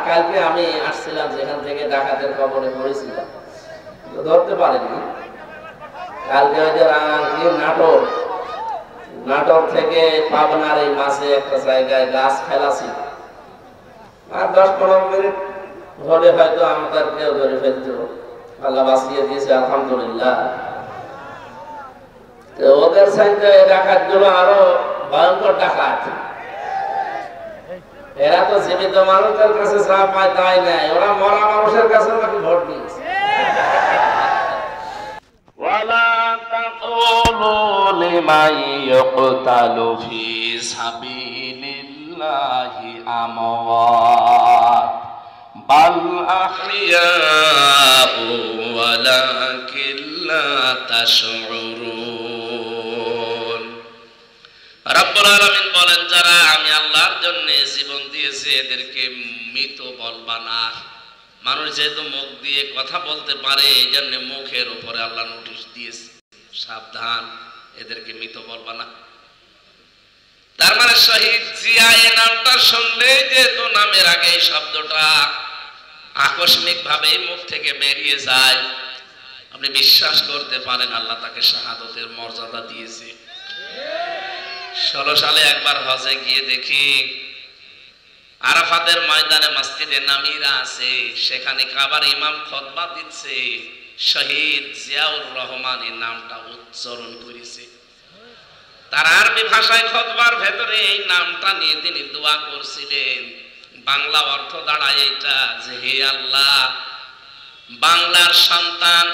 কালকে আমি আসছিলাম যেখান থেকে ডাকাতের কবরে পড়েছিলাম, ধরতে পারিনি। কালকে ওই যে নাটক থেকে পাবনার এই মাঝে একটা জায়গায় গাছ ফেলাছি, আর 10-15 মিনিট হলে হয়তো আমাদের কেউ ধরে ফেলতো। আল্লাহ বাঁচিয়ে দিয়েছে আলহামদুলিল্লাহ। ওদের সাইডে ডাকাত গুলো আরো ভয়ঙ্কর ডাকাত। এরা তো জীবিত মানুষের কাছে যা পায় তাই নেয়, ওরা মরা মানুষের কাছে নাকি ভোট দিয়েছে। ওয়ালা তাকুলু লিমান ইয়ুকতালু ফি সাবিলিল্লাহি আমওয়াত বাল আহইয়াউ ওয়ালাকিন লা তাশউরুন। রব্বুল আলামিন বলেন, যারা আমি আল্লাহর জন্য জীবন দিয়েছে এদেরকে মৃত বলবা না। মানুষ যেহেতু মুখ দিয়ে কথা বলতে পারে, এই জন্য মুখের উপরে আল্লাহ নোটিশ দিয়েছে, সাবধান, এদেরকে মৃত বলবা না। তার মানে শহীদ জিয়া এই নামটা শুনলে, যেহেতু নামের আগে এই শব্দটা আকস্মিক ভাবে মুখ থেকে বেরিয়ে যায়, আপনি বিশ্বাস করতে পারেন আল্লাহ তাকে শাহাদতের মর্যাদা দিয়েছে। 16 সালে একবার হজে গিয়ে দেখি আরাফাতের ময়দানে মসজিদে নামিরা আছে, সেখানে কাবার ইমাম খুতবা দিচ্ছে, শহীদ জিয়াউর রহমান এর নামটা উচ্চারণ করেছে। তার আরবি ভাষায় খুতবার ভেতরে এই নামটা নিয়ে তিনি দোয়া করছিলেন। বাংলা অর্থ দাঁড়ায় এটা যে, হে আল্লাহ, বাংলার সন্তান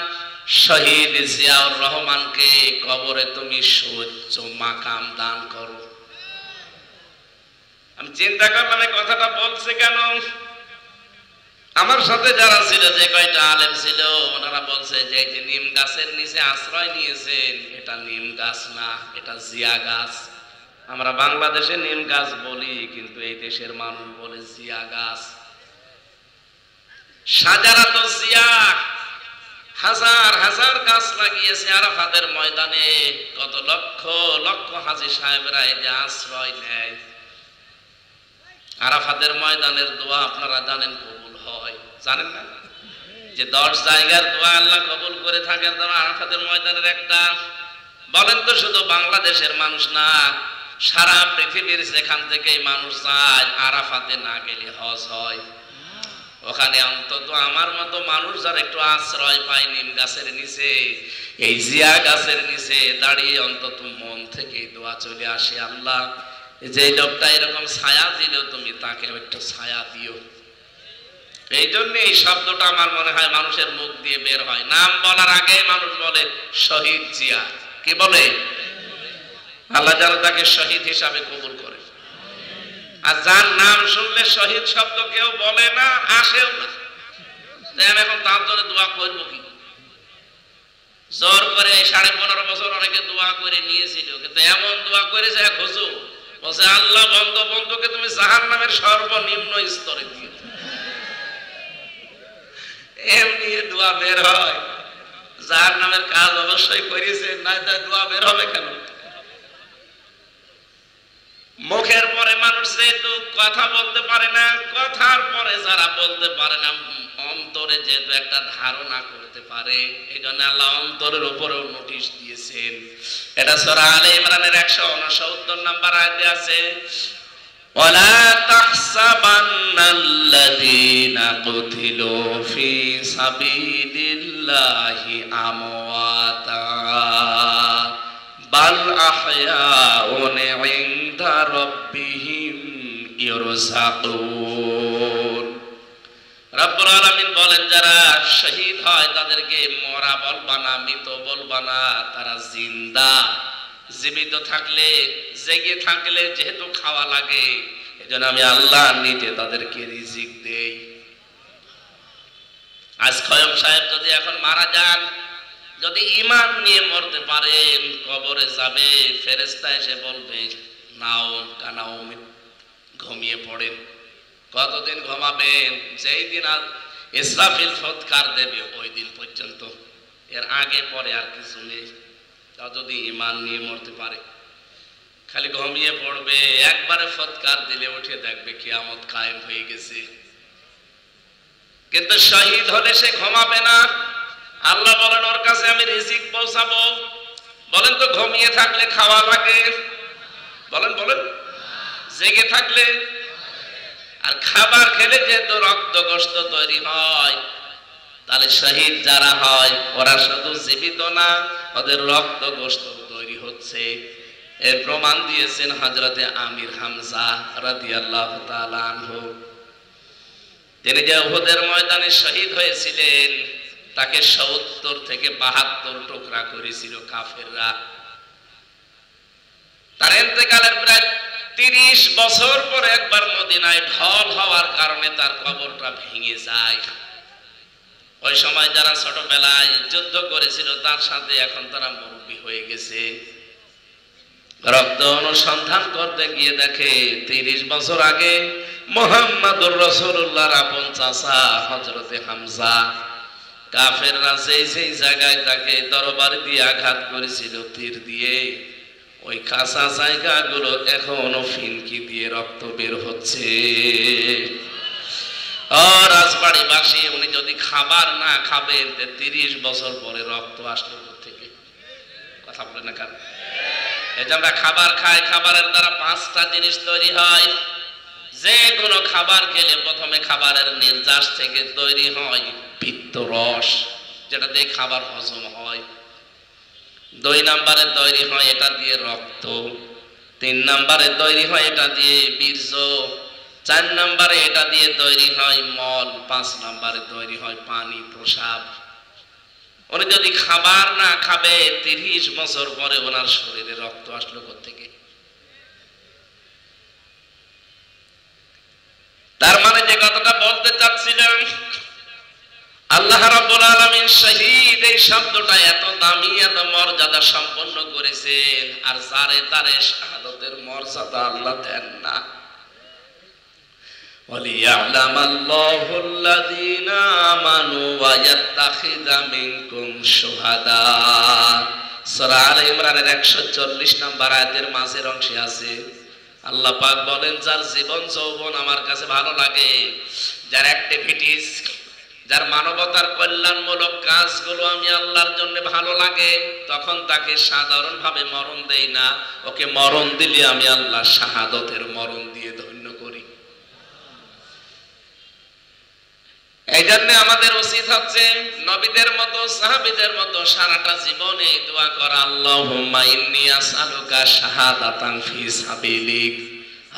শহীদ জিয়াউর রহমানকে কবরে তুমি সুউচ্চ মাকাম দান করো। আমি চিন্তা করলাম এই কথাটা বলছে কেন। আমার সাথে যারা ছিল, যে কয়টা আলেম ছিল, ওনারা বলছে যে এই যে নিম গাছের নিচে আশ্রয় নিয়েছেন, এটা নিম গাছ না, এটা জিয়া গাছ। আমরা বাংলাদেশে নিম গাছ বলি, কিন্তু এই দেশের মানুষ বলে জিয়া গাছ। সাজারাত জিয়া, হাজার হাজার গাছ লাগিয়েছে আরাফাতের ময়দানে। কত লক্ষ লক্ষ হাজী সাহেবরা এই যে আশ্রয় নেয়। আরাফাতের ময়দানের দোয়া আপনারা জানেন কবুল হয়, জানেন না? যে 10 জায়গার দোয়া আল্লাহ কবুল করে থাকেন, তারা আরাফাতের ময়দানের একটা। বলেন তো, শুধু বাংলাদেশের মানুষ না, সারা পৃথিবীর যেখান থেকে মানুষ যায়, আরাফাতে না গেলে হজ হয়। ওখানে অন্তত আমার মতো মানুষ যারা একটু আশ্রয় পায় নিম গাছের নিচে, এই জিয়া গাছের নিচে দাঁড়িয়ে অন্তত মন থেকে দোয়া চলে আসে, আল্লাহ যে লোকটা এরকম ছায়া দিল, তুমি তাকে একটু ছায়া দিও। এই জন্য এই শব্দটা আমার মনে হয় মানুষের মুখ দিয়ে বের হয়। নাম বলার আগে মানুষ বলে শহীদ জিয়া। কি বলে? আল্লাহ যেন তাকে শহীদ হিসাবে কবুল করে। আর যার নাম শুনলে শহীদ শব্দ কেউ বলে না, আসেও না, আমি এখন তার জন্য দোয়া করবো কি? জোর করে 15.5 বছর অনেকে দোয়া করে নিয়েছিল, কিন্তু এমন দোয়া করেছে এক হুজুর বলছে, আল্লাহ বন্ধুকে তুমি জাহান্নামের সর্বনিম্ন স্তরে দিও। এমনি দোয়া বের হয়। জাহান্নামের কাজ অবশ্যই করেছে, না তাই দোয়া বের হবে কেন? মুখের পরে মানুষ যেহেতু কথা বলতে পারে না, কথার পরে যারা বলতে পারে না, অন্তরে যেহেতু একটা ধারণা করতে পারে, এই জন্য আল্লাহ অন্তরের উপরেও নোটিশ দিয়েছেন। এটা সূরা আলে ইমরানের 169 নম্বর আয়াতে আছে, ওয়ালা তাহসাবান্নাল্লাযীনা কুতিলু ফি সাবিলিল্লাহি আমওয়াতা বাল আহয়াউন ইনদা রাব্বিহিম ইরযাকুন। রব্বুল আলামিন বলেন, যারা শহীদ হয় তাদেরকে মরা বলবা না, মৃত বলবা না, তারা জিন্দা। জীবিত থাকলে, জেগে থাকলে যেহেতু খাওয়া লাগে, এজন্য আমি আল্লাহ নিজে তাদেরকে রিজিক দেই। আজ খয়ম সাহেব যদি এখন মারা যান, যদি ঈমান নিয়ে মরতে পারেন, কবরে যাবে, ফেরেশতা এসে বলবে নাওম কানাওম, ঘুমিয়ে পড়েন। কতদিন ঘুমাবেন? যেই দিন ইসরাফিল ফৎকার দেবে ওই দিন পর্যন্ত, এর আগে পরে আর কিছু নেই। তা যদি ঈমান নিয়ে মরতে পারে, খালি ঘুমিয়ে পড়বে, একবারে ফৎকার দিলে উঠে দেখবে কিয়ামত কায়েম হয়ে গেছে। কিন্তু শহীদ হলে সে ঘুমাবে না। আল্লাহ বলেন ওর কাছে আমি রিজিক পৌঁছাবো। বলেন তো ঘুমিয়ে থাকলে খাওয়া লাগে? বলেন বলেন। জেগে থাকলে? আর খাবার খেলে যেহেতু রক্ত গোশত তৈরি হয়, তাহলে শহীদ যারা হয় ওরা শুধু জীবিত না, ওদের রক্ত গোশত তৈরি হচ্ছে। এর প্রমাণ দিয়েছেন হযরতে আমির হামজা রাদিয়াল্লাহু তাআলা আনহু। তিনি যে উহুদের ময়দানে শহীদ হয়েছিলেন, তাকে ৭০ থেকে ৭২ টুকরা করেছিল কাফেররা। তার ইন্তেকালের প্রায় ৩০ বছর পরে একবার মদিনায় ঢল হওয়ার কারণে তার কবরটা ভেঙে যায়। ওই সময় যারা ছোটবেলায় যুদ্ধ করেছিল তার সাথে এখন তারা মুরব্বী হয়ে গেছে। রক্ত অনুসন্ধান করতে গিয়ে দেখে ৩০ বছর আগে মুহাম্মাদুর রাসূলুল্লাহর আপন চাচা হযরতে হামজা কাফেররা সেই জায়গায় তাকে তরবারি দিয়ে আঘাত করেছিল তীর দিয়ে, ওই কাঁচা জায়গাগুলো এখনো ফিনকি দিয়ে রক্ত বের হচ্ছে। রাজবাড়িবাসী উনি যদি খাবার না খাবেন ৩০ বছর পরে রক্ত আসলো থেকে? কথা বলে না কেন? এই যে আমরা খাবার খাই, খাবারের দ্বারা 5টা জিনিস তৈরি হয়। যে কোনো খাবার খেলে প্রথমে খাবারের নির্যাস থেকে তৈরি হয় পিত্ত রস, যেটা দিয়ে খাবার হজম হয়। 2 নম্বরে তৈরি হয় এটা দিয়ে রক্ত। 3 নম্বরে তৈরি হয় এটা দিয়ে বীর্য। 4 নম্বরে এটা দিয়ে তৈরি হয় মল। 5 নম্বরে তৈরি হয় পানি, প্রসাব। উনি যদি খাবার না খাবে 30 বছর পরে ওনার শরীরে রক্ত আসলো কোত্থেকে? তার মানে যে কথাটা বলতে চাচ্ছিলাম, আল্লাহ রাব্বুল আলামিন শহীদ এই শব্দটা এত দামি, এত মর্যাদা সম্পন্ন করেছেন, আর যারে তারে শাহাদাতের মর্যাদা আল্লাহ দেন না। ওয়ালিয়া'লামাল্লাহু আল্লাযীনা আমানু ওয়া ইয়াত্তাখিযা মিনকুম শুহাদা। সূরা আলে ইমরানের 140 নম্বর আয়াতের মাঝের অংশে আছে আল্লাহ পাক বলেন, যার জীবন যৌবন আমার কাছে ভালো লাগে, যার অ্যাক্টিভিটিস, যার মানবতার কল্যাণমূলক কাজগুলো আমি আল্লাহর জন্য ভালো লাগে, তখন তাকে সাধারণভাবে মরণ দেই না, ওকে মরণ দিলে আমি আল্লাহ শাহাদতের মরণ দিয়ে ধন্য করি। এই জন্য আমাদের উচিত হচ্ছে নবীদের মতো, সাহাবীদের মতো সারাটা জীবনে দোয়া করা, আল্লাহুম্মা ইন্নী আসআলুকা শাহাদাতান ফি সাবিলিক।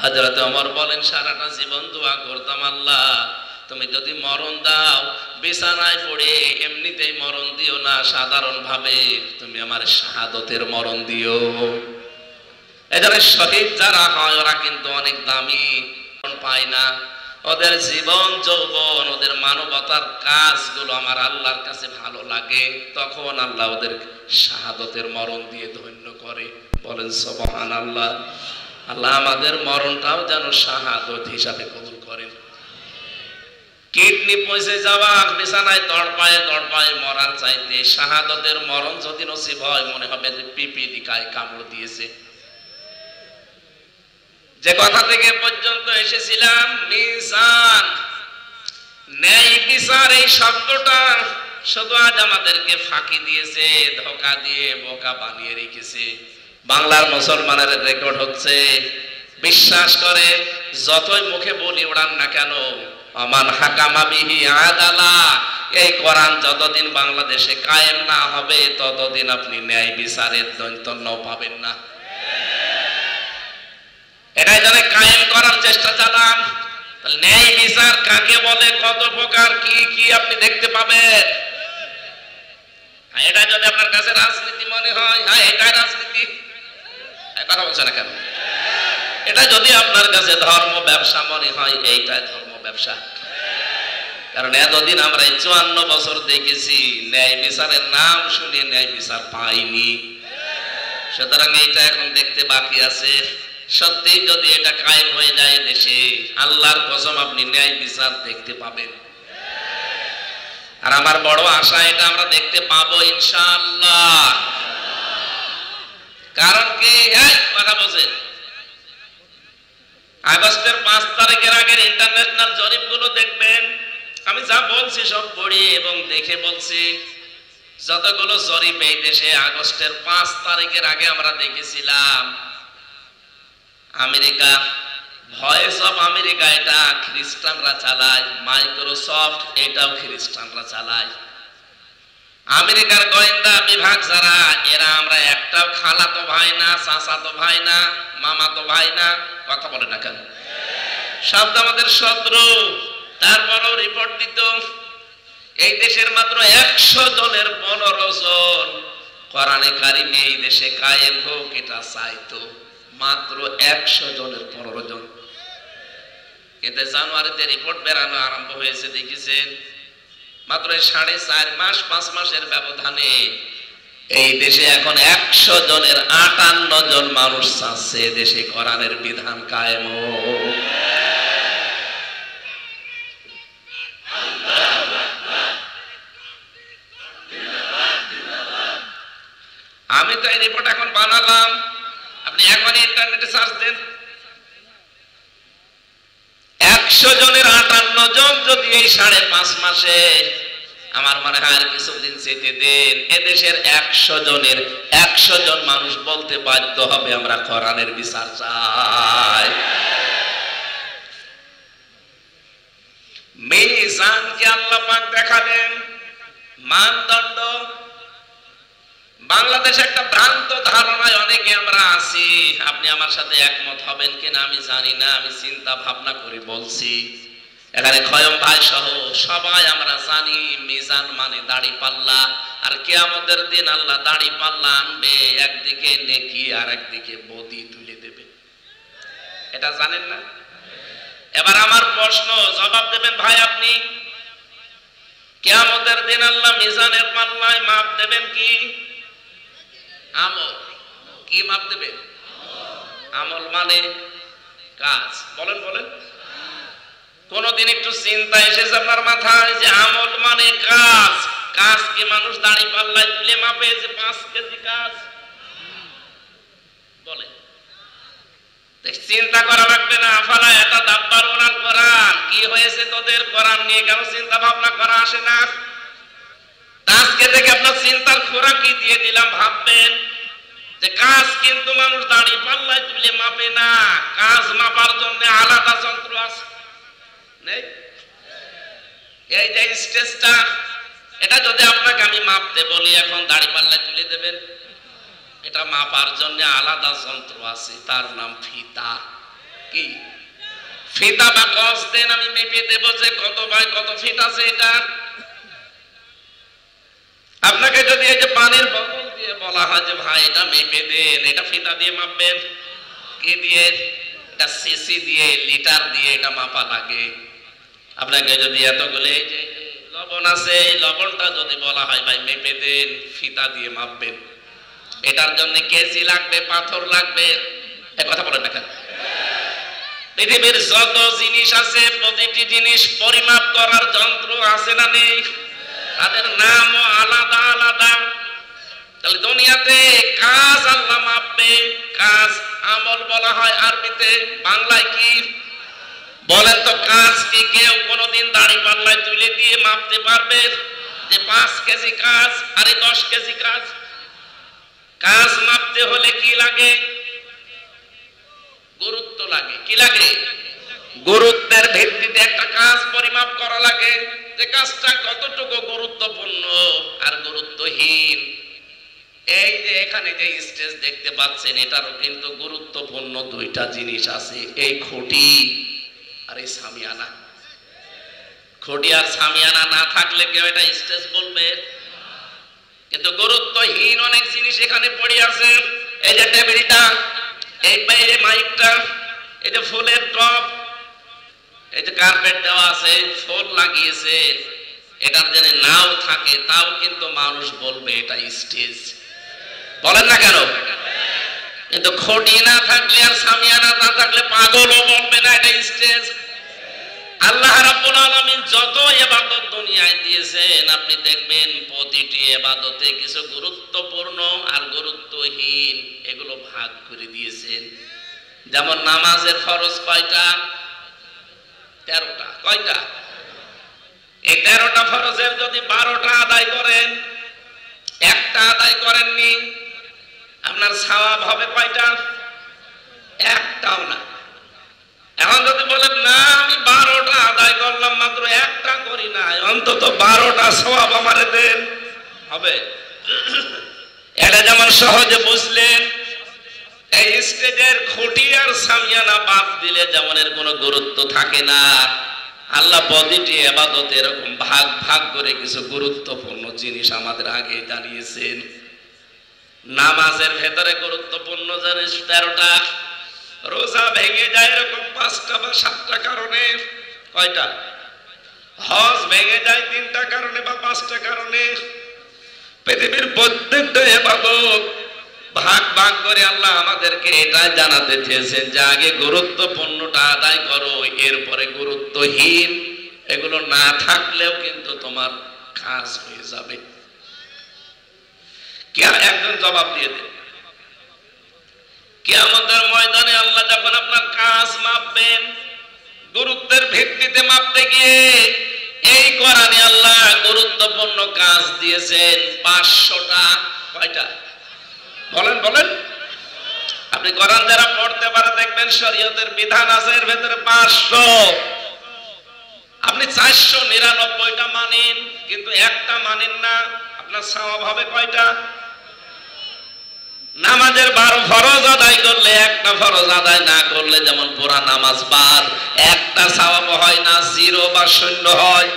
হযরত ওমর বলেন, সারাটা জীবন দোয়া করতাম, আল্লাহ তুমি যদি মরণ দাও বিছানায় পড়ে এমনিতেই মরণ দিও না, সাধারণ ভাবে তুমি আমার শাহাদতের মরণ দিও। এজন্য শহীদ যারা হয় ওরা কিন্তু অনেক দামি, পায় না। ওদের জীবন যৌবন, ওদের মানবতার কাজগুলো আমার আল্লাহর কাছে ভালো লাগে, তখন আল্লাহ ওদের শাহাদতের মরণ দিয়ে ধন্য করে। বলেন সুবহানাল্লাহ। আল্লাহ আমাদের মরণটাও যেন শাহাদত হিসাবে কবুল করেন। কিডনি পচে যাওয়া, বিছানায় তড়পায় মরার চাইতে শাহাদতের মরণ যদি নসিব হয়, মনে হবে যে পিপিলিকায় কামড় দিয়েছে। যে কথা থেকে পর্যন্ত এসেছিলাম, মিজান, ন্যায় বিচার, এই শব্দটা শুধু আজ আমাদেরকে ফাঁকি দিয়েছে, ধোঁকা দিয়ে বোকা বানিয়ে রেখেছে। বাংলার মুসলমানের রেকর্ড হচ্ছে, বিশ্বাস করে যতই মুখে বলি ওড়ান না কেন, আমান হাকামা বিহি আদালা, এই কোরআন যতদিন বাংলাদেশে কায়েম না হবে ততদিন আপনি ন্যায় বিচারের দৈতন্য পাবেন না। এটাই যেন কায়েম করার চেষ্টা চালান। ন্যায় বিচার কাকে বলে, কত প্রকার, কি কি আপনি দেখতে পাবেন। এটা যদি আপনার কাছে রাজনীতি মনে হয়, হ্যাঁ এটাই রাজনীতি, কথা বলছে না কেন? এটা যদি আপনার কাছে ধর্ম ব্যবসা মনে হয়, এইটাই ধর্ম ব্যবসা। কারণ এতদিন আমরা 54 বছর দেখেছি ন্যায় বিচারের নাম শুনে ন্যায় বিচার পাইনি। সুতরাং এইটা এখন দেখতে বাকি আছে। সত্যি যদি এটা কায়েম হয়ে যায় দেশে, আল্লাহর কসম আপনি ন্যায় বিচার দেখতে পাবেন। আর আমার বড় আশা এটা আমরা দেখতে পাবো ইনশাআল্লাহ। কারণ কি, কথা বলছেন, আগস্টের 5 তারিখের আগের ইন্টারন্যাশনাল জরিপগুলো দেখবেন, আমি যা বলছি সব পড়ে এবং দেখে বলছি। যতগুলো জরিপ এই দেশে আগস্টের 5 তারিখের আগে আমরা দেখেছিলাম, আমেরিকা, ভয়েস অফ আমেরিকা এটা খ্রিস্টানরা চালায়, মাইক্রোসফট এটাও খ্রিস্টানরা চালায়। আমেরিকার গোয়েন্দা বিভাগ যারা, এরা আমরা একটাও খালাতো ভাই না, চাচাতো ভাই না, মামাতো ভাই না, কথা বলে না কেন? সব আমাদের শত্রু। তারপরও রিপোর্ট দিত এই দেশের মাত্র 100 জনের 15 জন কোরআনে কারিমে এই দেশে কায়েম হোক এটা চাইতো, মাত্র 100 জনের 15 জন। কিন্তু জানুয়ারিতে রিপোর্ট বেরানো আরম্ভ হয়েছে, দেখেছেন? মাত্র 4.5 মাস 5 মাসের ব্যবধানে এই দেশে এখন 100 জনের 58 জন মানুষ চাচ্ছে দেশে কোরআনের বিধান কায়েম হোক। আমি তো এই রিপোর্ট এখন বানালাম, আপনি এখনই ইন্টারনেটে সার্চ দেন। 100 জনের 58 জন যদি এই 5.5 মাসে, আমার মনে হয় আর কিছুদিন যেতে দেন, এদেশের 100 জনের 100 জন মানুষ বলতে বাধ্য হবে আমরা কোরআনের বিচার চাই। মিজানকে আল্লাহ পাক দেখালেন মানদণ্ড। বাংলাদেশে একটা ভ্রান্ত ধারণায় অনেকে আমরা আছি, আপনি আমার সাথে একমত হবেন কিনা আমি জানি না, আমি চিন্তা ভাবনা করে বলছি। এখানে খয়ম ভাই সহ সবাই আমরা জানি মিজান মানে দাড়ি পাল্লা, আর কিয়ামতের দিন আল্লাহ দাড়ি পাল্লা আনবে, একদিকে নেকি আর একদিকে বদি তুলে দেবে, এটা জানেন না? এবার আমার প্রশ্ন, জবাব দেবেন ভাই আপনি। কিয়ামতের দিন আল্লাহ মিজানের পাল্লায় মাপ দেবেন কি? আমল। কি মাপ দেবেন? আমল মানে কাজ। বলেন বলেন, কোনদিন একটু চিন্তা এসেছে আপনার মাথায় যে আমল মানে কাজ? কাজ কি মানুষ দাড়ি পাল্লায় তুলে মাপে যে 5 কেজি কাজ? বলে চিন্তা করা লাগবে না? আফালা ইয়াতাদাব্বারুনাল কোরআন, কি হয়েছে তোদের? কোরআন নিয়ে কেন চিন্তা ভাবনা করা আসে না? আজকে থেকে আপনার চিন্তার খোরাকি দিয়ে দিলাম, ভাববেন যে কাজ কিন্তু মানুষ দাড়ি পাল্লায় তুলে মাপে না, কাজ মাপার জন্য আলাদা যন্ত্র আছে। নেই? এই যে স্টেজটা, এটা যদি আপনাকে আমি মাপতে বলি এখন দাড়ি পাল্লায় তুলে দেবেন? এটা মাপার জন্য আলাদা যন্ত্র আছে, তার নাম ফিতা। কি ফিতা বা গজ দেন, আমি মেপে দেবো যে কত বাই কত ফিট আছে। এটা আপনাকে যদি এই যে পানির বোতল দিয়ে বলা হয় যে ভাই এটা মেপে দেন, এটা ফিতা দিয়ে মাপবেন? কি দিয়ে? এটা সিসি দিয়ে, লিটার দিয়ে এটা মাপা লাগে। আপনাকে যদি এতগুলো এই যে লবণ আছে, এই লবণটা যদি বলা হয় ভাই মেপে দেন, ফিতা দিয়ে মাপবেন, এটার জন্য কেজি লাগবে, পাথর লাগবে, এই কথা বলেন না কেন? পৃথিবীর যত জিনিস আছে প্রতিটি জিনিস পরিমাপ করার যন্ত্র আছে না নেই? তাদের নামও আলাদা আলাদা। তাহলে দুনিয়াতে কাজ আল্লাহ মাপবে, কাজ আমল বলা হয় আরবিতে, বাংলায় কি বলেন তো? কাজ কি কেউ কোনদিন দাড়ি পাল্লায় তুলে দিয়ে মাপতে পারবে যে 5 কেজি কাজ আরে 10 কেজি কাজ? কাজ মাপতে হলে কি লাগে? গুরুত্ব লাগে। কি লাগে? গুরুত্বের ভিত্তিতে একটা কাজ পরিমাপ করা লাগে, যে কাজটা কতটুকু গুরুত্বপূর্ণ আর গুরুত্বহীন। এই যে এখানে যে স্টেজ দেখতে পাচ্ছেন, এটারও কিন্তু গুরুত্বপূর্ণ 2টা জিনিস আছে, এই খুঁটি আর এই সামিয়ানা। খুঁটি আর সামিয়ানা না থাকলে কেউ এটা স্টেজ বলবে? কিন্তু গুরুত্বহীন অনেক জিনিস এখানে পড়ে আছে। এই যে টেবিলটা, এই যে মাইকটা, এই যে ফুলের টপ, এই যে কার্পেট দেওয়া আছে, ফুল লাগিয়েছে, এটার জন্য নাও থাকে তাও কিন্তু মানুষ বলবে এটা স্টেজ। বলেন না কেন? কিন্তু খুঁটি না থাকলে আর সামিয়ানা না থাকলে পাগলও বলবে না এটা স্টেজ। আল্লাহ রাব্বুল আলামিন যত ইবাদত দুনিয়ায় দিয়েছেন, আপনি দেখবেন প্রতিটি ইবাদতে কিছু গুরুত্বপূর্ণ আর গুরুত্বহীন এগুলো ভাগ করে দিয়েছেন। যেমন নামাজের ফরজ কয়টা? 13টা। কয়টা? 13টা ফরজের যদি 12টা আদায় করেন, একটা আদায় করেননি, আপনার সওয়াব হবে কয়টা? একটাও না। এখন যদি বলেন না আমি 12টা আদায় করলাম মাত্র একটা করি না, অন্তত 12টা সওয়াব আমারে দেন, হবে? এটা যেমন সহজে বুঝলেন, এই স্টেজের খুঁটি আর সামিয়ানা বাদ দিলে যেমন এর কোনো গুরুত্ব থাকে না, আল্লাহ প্রতিটি ইবাদত এরকম ভাগ ভাগ করে কিছু গুরুত্বপূর্ণ জিনিস আমাদের আগে জানিয়েছেন। নামাজের ভেতরে গুরুত্বপূর্ণ জিনিস 13টা। রোজা ভেঙে যায় এরকম 5টা বা 7টা কারণে। কয়টা? হজ ভেঙে যায় 3টা কারণে বা 5টা কারণে। পৃথিবীর প্রত্যেকটা ইবাদত ভাগ ভাগ করে আল্লাহ আমাদেরকে এটা জানাতে চেয়েছেন যে আগে গুরুত্বপূর্ণটা আদায় করো, এরপরে গুরুত্বহীন এগুলো না থাকলেও কিন্তু তোমার কাজ হয়ে যাবে। একজন জবাব দিয়ে দেন, কিয়ামতের ময়দানে আল্লাহ যখন আপনার কাজ মাপবেন, গুরুত্বের ভিত্তিতে মাপতে গিয়ে এই কোরআনে আল্লাহ গুরুত্বপূর্ণ কাজ দিয়েছেন 500টা। কয়টা? বলেন বলেন। আপনি কোরআন যারা পড়তে পারে দেখবেন শরীয়তের বিধান আছে এর ভেতরে 500। আপনি 499টা মানেন কিন্তু একটা মানেন না, আপনার সওয়াব হবে কয়টা? নামাজের 12 ফরজ আদায় করলে একটা ফরজ আদায় না করলে যেমন পুরা নামাজ বাদ, একটা সওয়াব হয় না, 0 বা 0 হয়।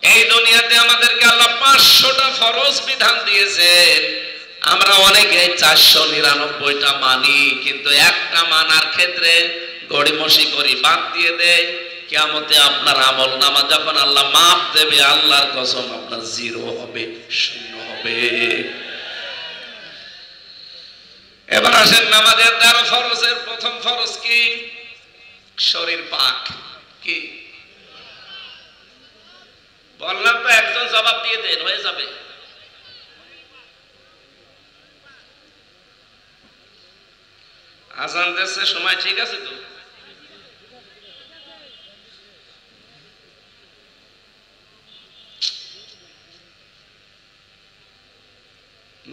এই দুনিয়াতে আমাদেরকে আল্লাহ 500টা ফরজ বিধান দিয়েছেন, আমরা অনেকে 499টা মানি, কিন্তু একটা মানার ক্ষেত্রে গড়িমসি করি, বাদ দিয়ে দেয়। কিয়ামতে আপনার আমল নামা যখন আল্লাহ মাপ দেবে, আল্লাহর কসম আপনার 0 হবে, 0 হবে। এবার আসেন নামাজের 13 ফরজের প্রথম ফরজ কি? শরীর পাক। কি বললাম তো, একজন জবাব দিয়ে দেন, হয়ে যাবে। আজান দিচ্ছে, সময় ঠিক আছে তো?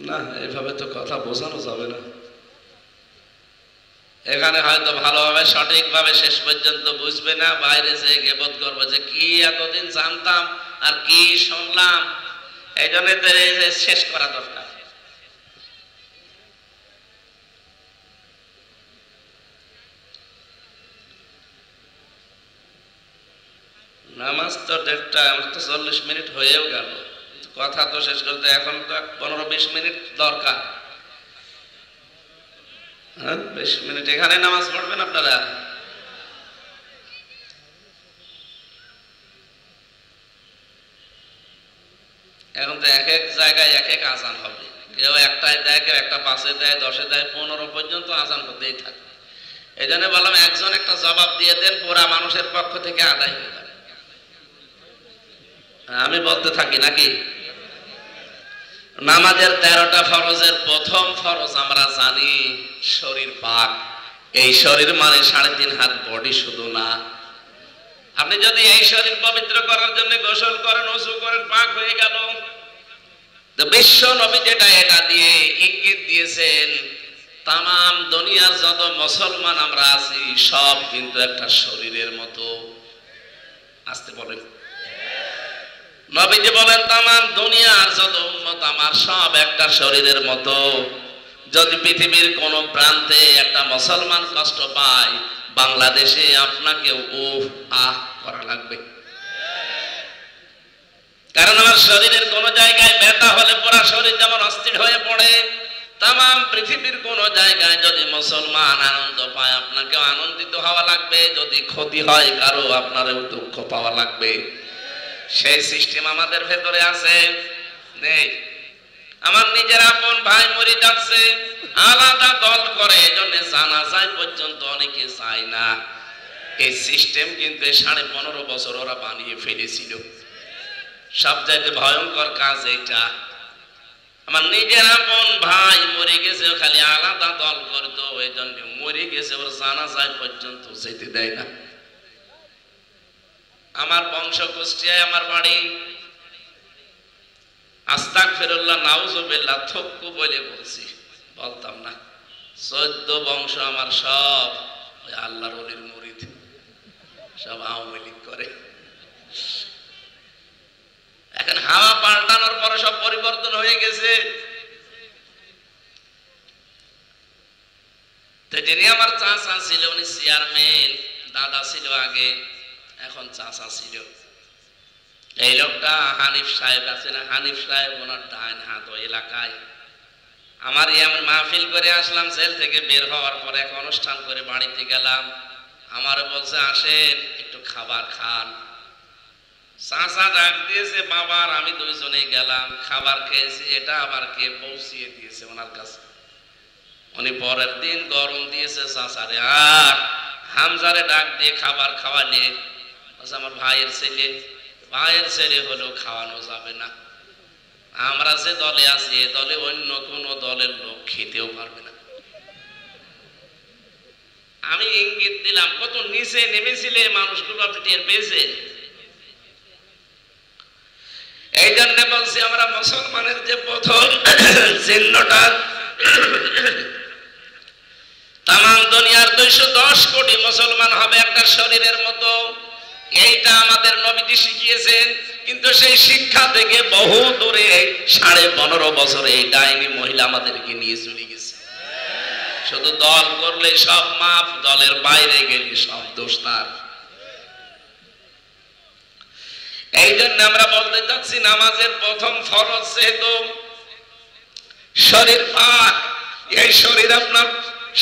না, এভাবে তো কথা বোঝানো যাবে না। এখানে হয়তো ভালোভাবে সঠিকভাবে শেষ পর্যন্ত বুঝবে না, বাইরে যেয়ে গিবত করবে যে কি এতদিন জানতাম আর কি শুনলাম। এই জন্য শেষ করা দরকার। নামাজ তো 1:30, আমার তো 40 মিনিট হয়েও গেল, কথা তো শেষ করতে এখন তো 15-20 মিনিট দরকার। 20 মিনিট এখানে নামাজ পড়বেন আপনারা? এখন তো এক এক জায়গায় এক এক আজান হবে, কেউ একটায় দেয়, কেউ একটা 5-এ দেয়, 10-এ দেয়, 15 পর্যন্ত আজান হতেই থাকে। এই জন্য বললাম একজন একটা জবাব দিয়ে দেন, পুরা মানুষের পক্ষ থেকে আদায় হয়ে যাবে। আমি বলতে থাকি নাকি? নামাজের 13টা ফরজের প্রথম ফরজ আমরা জানি শরীর পাক। এই শরীর মানে 3.5 হাত বডি শুধু না। আপনি যদি এই শরীর পবিত্র করার জন্য গোসল করেন, ওযু করেন, পাক হয়ে গেল। তো বিশ্ব নবী যেটা এটা দিয়ে ইঙ্গিত দিয়েছেন, তাম দুনিয়ার যত মুসলমান আমরা আছি সব কিন্তু একটা শরীরের মতো। আসতে বলেন। নবীজি বলেন তাম দুনিয়ার যত উম্মত আমার সব একটা শরীরের মতো। যদি পৃথিবীর কোন প্রান্তে একটা মুসলমান কষ্ট পায়, বাংলাদেশে আপনাকে উফ আহ করা লাগবে। কারণ আমার শরীরের কোন জায়গায় ব্যথা হলে পুরো শরীর যেমন অস্থির হয়ে পড়ে, তাম পৃথিবীর কোন জায়গায় যদি মুসলমান আনন্দ পায়, আপনাকেও আনন্দিত হওয়া লাগবে। যদি ক্ষতি হয় কারো, আপনারও দুঃখ পাওয়া লাগবে। সেই সিস্টেম আমাদের ভেতরে আছে? নেই। আমার নিজের আপন ভাই মরে যাচ্ছে, আলাদা দল করে, এজন্য জানাজায় পর্যন্ত অনেকে যায় না। এই সিস্টেম কিন্তু 15.5 বছর ওরা বানিয়ে ফেলেছিল। সবচাইতে ভয়ঙ্কর কাজ এটা। আমার নিজের আপন ভাই মরে গেছে, খালি আলাদা দল করতো, এই জন্য মরে গেছে, ওর জানাজায় পর্যন্ত যেতে দেয় না। আমার বংশ কুষ্টিয়ায়, আমার বাড়ি। আস্তাগফিরুল্লাহ, নাউজুবিল্লাহ, থক্কু বলে বলছি, বলতাম না। 14 বংশ আমার সব ওই আল্লাহর ওলির মুরিদ, সব আওয়ামী লীগ করে। এখন হাওয়া পাল্টানোর পরে সব পরিবর্তন হয়ে গেছে। তো যিনি আমার চাচা ছিল উনি চেয়ারম্যান, দাদা ছিল আগে, এখন চাচা ছিল। এই লোকটা হানিফ সাহেব আছে না, হানিফ সাহেব ওনার ডান হাত ওই এলাকায়। আমার এমন মাহফিল করে আসলাম, জেল থেকে বের হওয়ার পরে এক অনুষ্ঠান করে বাড়িতে গেলাম। আমার বলছে আসেন একটু খাবার খান। চাচা ডাক দিয়েছে বাবার, আমি দুইজনে গেলাম, খাবার খেয়েছি। এটা আবার কে পৌঁছিয়ে দিয়েছে ওনার কাছে। উনি পরের দিন গরম দিয়েছে চাচারে, আর হামজারে ডাক দিয়ে খাবার খাওয়ালে। আমার ভাইয়ের ছেলে, ভাইয়ের ছেলে হলেও খাওয়ানো যাবে না। আমরা যে দলে আছি এ দলে অন্য কোন দলের লোক খেতেও পারবে না। আমি ইঙ্গিত দিলাম, কত নিচে নেমেছিলে মানুষগুলো, আপনি টের পেয়েছেন? এই জন্য বলছি আমরা মুসলমানের যে প্রথম চিহ্নটা, তাম দুনিয়ার 210 কোটি মুসলমান হবে একটা শরীরের মতো, এইটা আমাদের নবীজি শিখিয়েছেন। কিন্তু সেই শিক্ষা থেকে বহু দূরে 15.5 বছরে এই ডাইনি মহিলা আমাদেরকে নিয়ে চলে গেছে। শুধু দল করলে সব মাপ, দলের বাইরে গেলে সব দোষ তার। এই জন্য আমরা বলতে চাচ্ছি নামাজের প্রথম ফরজ যেহেতু শরীর পাক, এই শরীর আপনার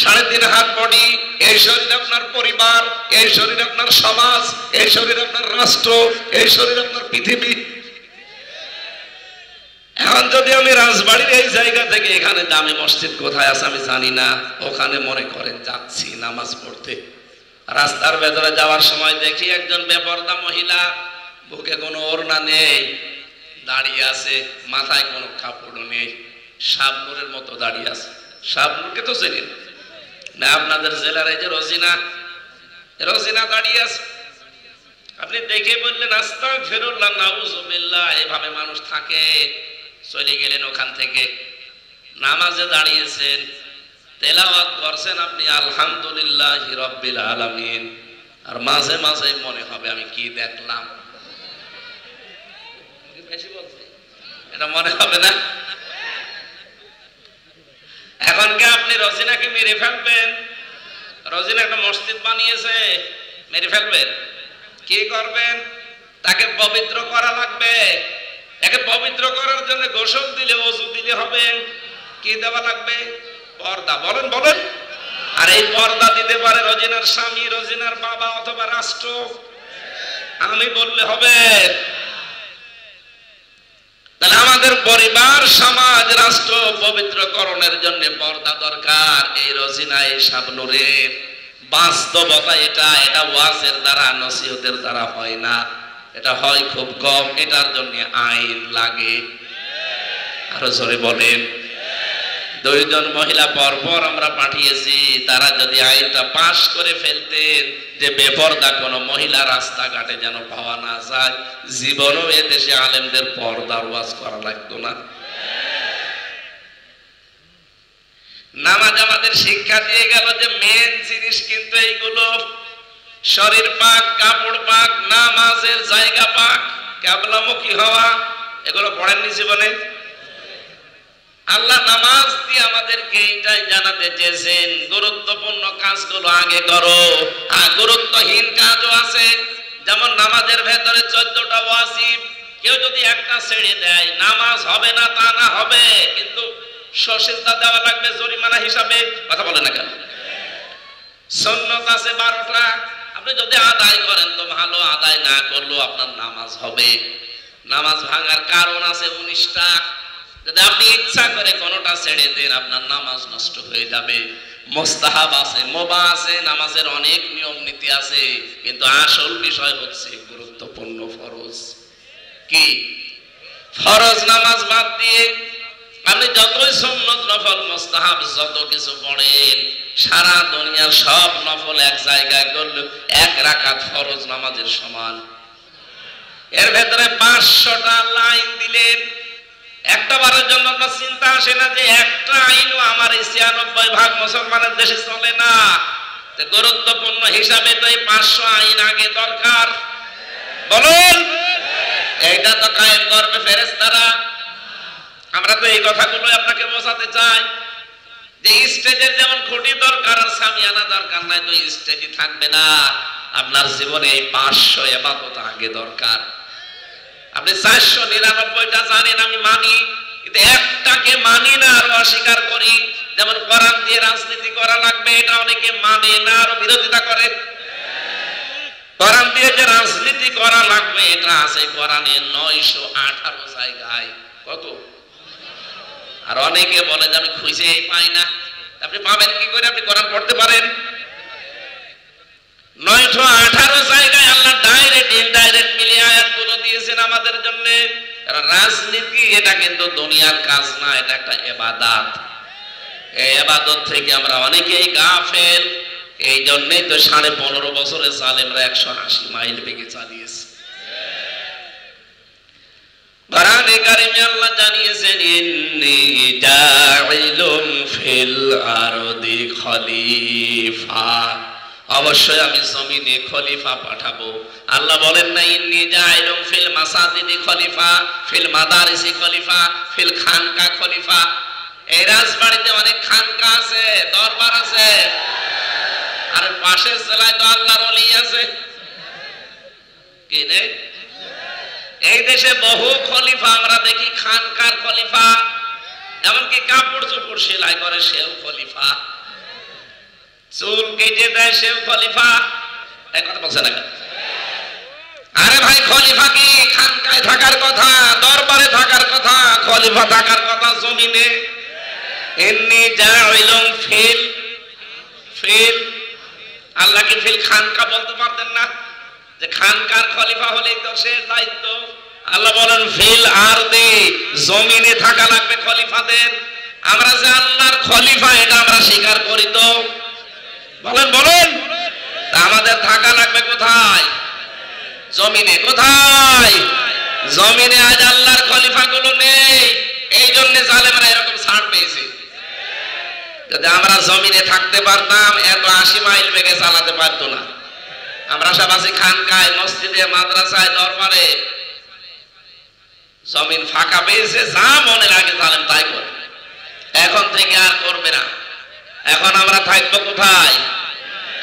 3.5 হাত বডি, এই শরীর আপনার পরিবার, এই শরীর আপনার সমাজ, এই শরীর আপনার রাষ্ট্র, এই শরীর আপনার পৃথিবী। এখন যদি আমি রাজবাড়ির এই জায়গা থেকে, এখানে দামি মসজিদ কোথায় আছে আমি জানি না, ওখানে মনে করেন যাচ্ছি নামাজ পড়তে, রাস্তার ভেতরে যাওয়ার সময় দেখি একজন বেপরদা মহিলা, বুকে কোনো ওড়না নেই, দাঁড়িয়ে আছে, মাথায় কোনো কাপড় নেই, শাবনুরের মতো দাঁড়িয়ে আছে। শাবনুরকে তো চেনেন না আপনাদের জেলার, এই যে রোজিনা, রোজিনা দাঁড়িয়ে আছে। আপনি দেখে বললেন আস্তাগফিরুল্লাহ, নাউজুবিল্লাহ, এভাবে মানুষ থাকে? চলে গেলেন ওখান থেকে, নামাজে দাঁড়িয়েছেন, তেলাওয়াত করছেন আপনি আলহামদুলিল্লাহি রাব্বিল আলামিন, আর মাঝে মাঝে মনে হবে আমি কি দেখলাম। বেশি বলছে, এটা মনে হবে না? এখন কি আপনি রোজিনাকে মেরে ফেলবেন? রোজিনা একটা মসজিদ বানিয়েছে, মেরে ফেলবেন? কি করবেন? তাকে পবিত্র করা লাগবে। তাকে পবিত্র করার জন্য গোসল দিলে, ওযু দিলে হবে। কি দেওয়া লাগবে? পর্দা। বলেন বলেন। আর এই পর্দা দিতে পারে রোজিনার স্বামী, রোজিনার বাবা অথবা রাষ্ট্র। আমি বললে হবে? তাহলে আমাদের পরিবার, সমাজ, রাষ্ট্র পবিত্রকরণের জন্য পর্দা দরকার। এই রোজিনা, এই শাবনুরের বাস্তবতা এটা। এটা ওয়াজের দ্বারা, নসিহতের দ্বারা হয় না, এটা হয় খুব কম। এটার জন্য আইন লাগে। আরো জোরে বলেন। 2 জন মহিলা পরপর আমরা পাঠিয়েছি, তারা যদি আইনটা পাশ করে ফেলতেন যে বেপরদা কোনো মহিলা রাস্তাঘাটে যেন পাওয়া না যায়, জীবনও এদেশে আলেমদের পর্দার ওয়াজ করা লাগতো না। নামাজ আমাদের শিক্ষা দিয়ে গেল যে মেন জিনিস কিন্তু এইগুলো, শরীর পাক, কাপড় পাক, নামাজের জায়গা পাক, কিবলামুখী হওয়া, এগুলো পড়েননি জীবনে? আল্লাহ নামাজ দিয়ে আমাদেরকে এইটাই জানাতে চেয়েছেন, গুরুত্বপূর্ণ কাজগুলো আগে করো, আর গুরুত্বহীন কাজও আছে। যেমন নামাজের ভেতরে 14টা ওয়াজিব, কেউ যদি একটা ছেড়ে দেয় নামাজ হবে না তা না, হবে, কিন্তু সসিজদা দেওয়া লাগবে জরিমানা হিসাবে। কথা বলে না কেন? সুন্নাত আছে 12টা, আপনি যদি আদায় করেন তো ভালো, আদায় না করলেও আপনার নামাজ হবে। নামাজ ভাঙার কারণ আছে 19টা, যদি আপনি ইচ্ছা করে কোনোটা ছেড়ে দেন আপনার নামাজ নষ্ট হয়ে যাবে। মুস্তাহাব আছে, মুবাহ আছে, নামাজের অনেক নিয়ম নীতি আছে, কিন্তু আসল বিষয় হচ্ছে গুরুত্বপূর্ণ ফরজ। কি ফরজ নামাজ বাদ দিয়ে আপনি যতই সুন্নত, নফল, মুস্তাহাব যত কিছু পড়েন, সারা দুনিয়ার সব নফল এক জায়গায় করলে 1 রাকাত ফরজ নামাজের সমান। এর ভেতরে 500টা লাইন দিলেন। একটা বারের জন্য আপনার চিন্তা আসে না যে একটা আইনও আমার এই 96 ভাগ মুসলমানের দেশে চলে না? গুরুত্বপূর্ণ হিসাবে তো এই 500 আইন আগে দরকার। বলুন, এইটা তো কায়েম করবে ফেরেশতারা। আমরা তো এই কথাগুলো আপনাকে বোঝাতে চাই যে স্টেজের যেমন খুঁটি দরকার আর সামিয়ানা দরকার নাই, তো স্টেজই থাকবে না। আপনার জীবনে এই 500 ইবাদত আগে দরকার। আপনি 499টা জানেন, আমি মানি, কিন্তু একটাকে মানি না আর অস্বীকার করি। যেমন কোরআন দিয়ে রাজনীতি করা লাগবে, এটা অনেকে মানে না আর বিরোধিতা করে। কোরআন দিয়ে যে রাজনীতি করা লাগবে এটা আছে কোরআনে 918 জায়গায়। কত? আর অনেকে বলে যে আমি খুঁজেই পাই না। আপনি পাবেন কি করে? আপনি কোরআন পড়তে পারেন? 918 জায়গায় আল্লাহ ডাইরেক্ট ইনডাইরেক্ট মিলিয়ে আয়াতগুলো দিয়েছেন আমাদের জন্য। রাজনীতি এটা কিন্তু দুনিয়ার কাজ না, এটা একটা ইবাদত। এই ইবাদত থেকে আমরা অনেকেই গাফেল। এই জন্যই তো 15.5 বছরে জালেমরা 180 মাইল বেগে চালিয়েছে। কোরআনে কারিমে আল্লাহ জানিয়েছেন, ইন্নী জাইলুম ফিল আরদি খলিফা, অবশ্যই আমি জমিনে খলিফা পাঠাবো। আল্লাহ বলেন না ইন্নী জাইলুম ফিল মাসাজিদি খলিফা, ফিল মাদারিসি খলিফা, ফিল খানকা খলিফা। এই রাজবাড়িতে অনেক খানকা আছে, দরবার আছে, আর পাশের জেলায় তো আল্লাহর ওলি আছে। কি নেই? এই দেশে বহু খলিফা আমরা দেখি, খানকার খলিফা, এমনকি কাপড় চোপড় সেলাই করে সেও খলিফা, চুল কেটে দেয় সেও খলিফা। এই কথা বলছে না? আরে ভাই, খলিফা কি খানকায় থাকার কথা, দরবারে থাকার কথা? খলিফা থাকার কথা জমিনে। ইন্নী জাইলুম ফিল ফিল, আল্লাহ কি ফিল খানকা বলতে পারতেন না? যে খানকার খলিফা হলেই তো শেষ দায়িত্ব। আল্লাহ বলেন ফিল আরদি, জমিনে থাকা লাগবে খলিফাদের। আমরা যে আল্লাহর খলিফা এটা আমরা স্বীকার করি তো? বলেন বলেন, আমাদের থাকা লাগবে কোথায়? জমিনে। কোথায়? জমিনে। আজ আল্লাহর খলিফা গুলো নেই, এই জন্য জালেমরা এরকম ছাড় পেয়েছে। যদি আমরা জমিনে থাকতে পারতাম এত 80 মাইল বেগে চালাতে পারতো না। আমরা সব আছি খানকায়, মসজিদে, মাদ্রাসায়, দরবারে। জমিন ফাঁকা পেয়েছে, যা মনে লাগে জালেম তাই করে। এখন থেকে আর করবে না। এখন আমরা থাকবো কোথায়?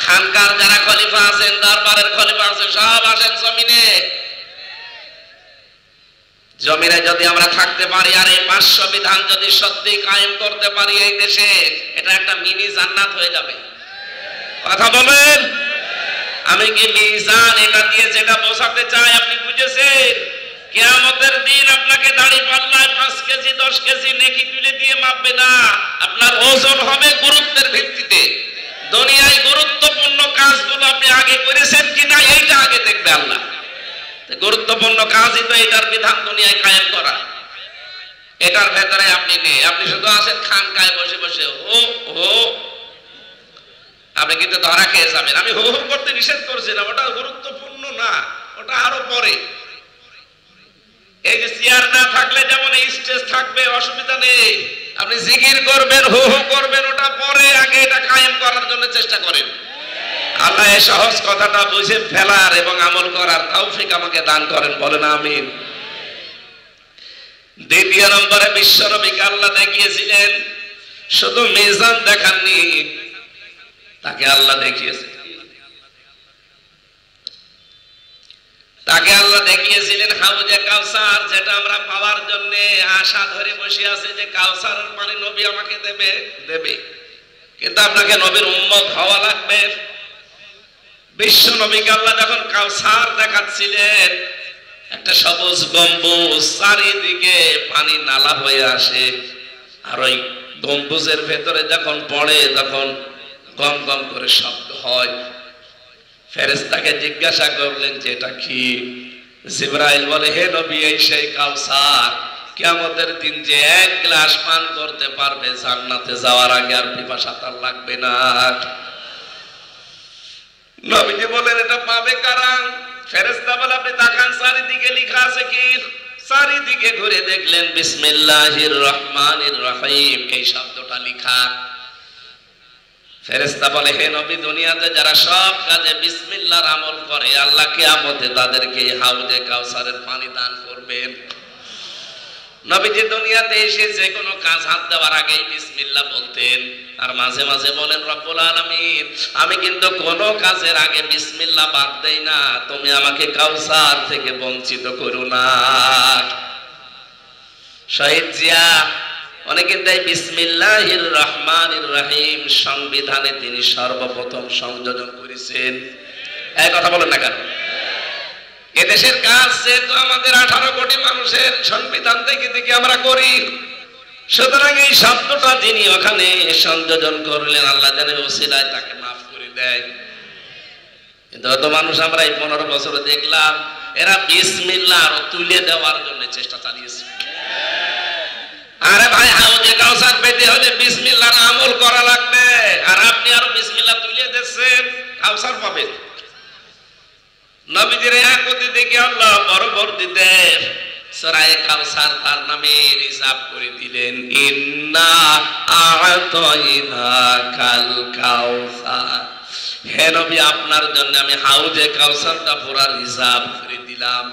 খানকার যারা খলিফা আছেন, দরবারের খলিফা আছেন, সব আসেন জমিনে। জমিনে যদি আমরা থাকতে পারি আর এই 500 বিধান যদি সত্যি কায়েম করতে পারি এই দেশে, এটা একটা মিনি জান্নাত হয়ে যাবে। কথা বলেন। আমি কি মিজান এটা দিয়ে যেটা বোঝাতে চাই আপনি বুঝেছেন? কিয়ামতের দিন আপনাকে দাড়ি পাল্লায় 5 কেজি 10 কেজি নেকি তুলে দিয়ে মাপবে না। আপনার ওজন হবে গুরুত্বের ভিত্তিতে। দুনিয়ায় গুরুত্বপূর্ণ কাজগুলো আপনি আগে করেছেন কিনা এইটা আগে দেখবে আল্লাহ। গুরুত্বপূর্ণ কাজই তো এটার বিধান দুনিয়ায় কায়েম করা। এটার ভেতরে আপনি নেই, আপনি শুধু আছেন খানকায় বসে বসে হো হো। আপনি কিন্তু ধরা খেয়ে যাবেন। আমি হো হো করতে নিষেধ করছিলাম, ওটা গুরুত্বপূর্ণ না, ওটা আরো পরে। এই যে চেয়ার না থাকলে যেমন এই স্টেজ থাকবে, অসুবিধা নেই। আপনি জিকির করবেন, হো হো করবেন, ওটা পরে, আগে এটা কায়েম করার জন্য চেষ্টা করেন। আল্লাহ এই সহজ কথাটা বুঝে ফেলার এবং আমল করার তৌফিক আমাকে দান করেন, বলেন আমিন। দ্বিতীয় নম্বরে বিশ্বনবীকে আল্লাহ দেখিয়েছিলেন, শুধু মিজান দেখাননি, তাকে আল্লাহ দেখিয়েছেন, তাকে আল্লাহ দেখিয়েছিলেন হাউজে কাউসার, যেটা আমরা পাওয়ার জন্য আশা ধরে বসে আছি যে কাউসারের পানি নবী আমাকে দেবে দেবে, কিন্তু আপনাকে নবীর উম্মত হওয়া লাগবে। বিশ্ব নবীকে আল্লাহ যখন কাউসার দেখাচ্ছিলেন, একটা সবুজ গম্বুজ, চারিদিকে পানি নালা হয়ে আসে, আর ওই গম্বুজের ভেতরে যখন পড়ে তখন গম গম করে শব্দ হয়। ফেরেশতাকে জিজ্ঞাসা করলেন যে এটা কি? জিবরাইল বলে, হে নবী, এই সেই কাউসার, কিয়ামতের দিন যে 1 গ্লাস পান করতে পারবে জান্নাতে যাওয়ার আগে আর পিপাসা তার লাগবে না। নবীজি বলেন, এটা পাবে কারা? ফেরেশতা বলে আপনি তাকান চারিদিকে লেখা আছে কি? চারিদিকে ঘুরে দেখলেন বিসমিল্লাহির রহমানির রহিম এই শব্দটা লেখা। ফেরেশতা বলে হে নবী, দুনিয়াতে যারা সব কাজে বিসমিল্লাহর আমল করে আল্লাহ কিয়ামতে তাদেরকে হাউজে কাউসারের পানি দান করবেন। নবীজি দুনিয়াতে এসে যে কোনো কাজ হাত দেওয়ার আগেই বিসমিল্লাহ বলতেন, আর মাঝে মাঝে বলেন রব্বুল আলামিন আমি কিন্তু কোনো কাজের আগে বিসমিল্লাহ বাদ দেই না, তুমি আমাকে কাউসার থেকে বঞ্চিত করো না। শহীদ জিয়া উনি কিন্তু এই বিসমিল্লাহির রহমানির রহিম সংবিধানে তিনি সর্বপ্রথম সংযোজন করেছেন। এই কথা বলেন না কেন? এদেশের কাজ যেহেতু আমাদের 18 কোটি মানুষের সংবিধান থেকে থেকে আমরা করি, সুতরাং এই শব্দটা যিনি ওখানে সংযোজন করলেন আল্লাহ জানে ওসিলায় তাকে মাফ করে দেয়। কিন্তু অত মানুষ আমরা এই 15 বছরে দেখলাম এরা বিসমিল্লাহ আরো তুলে দেওয়ার জন্য চেষ্টা চালিয়েছে। আরে ভাই, হাউজে কাউসার পেতে হলে বিসমিল্লাহর আমল করা লাগবে, আর আপনি আরো বিসমিল্লাহ তুলে দিচ্ছেন কাউসার পাবেন। নবীজির একতি দেখে আল্লাহ পরবর্তীতে সূরা কাউসার তার নামে রিজার্ভ করে দিলেন, ইন্না আ'তাইনাকাল কাউসার। হে নবী, আপনার জন্য আমি হাউজে কাউসারটা পুরো রিজার্ভ করে দিলাম।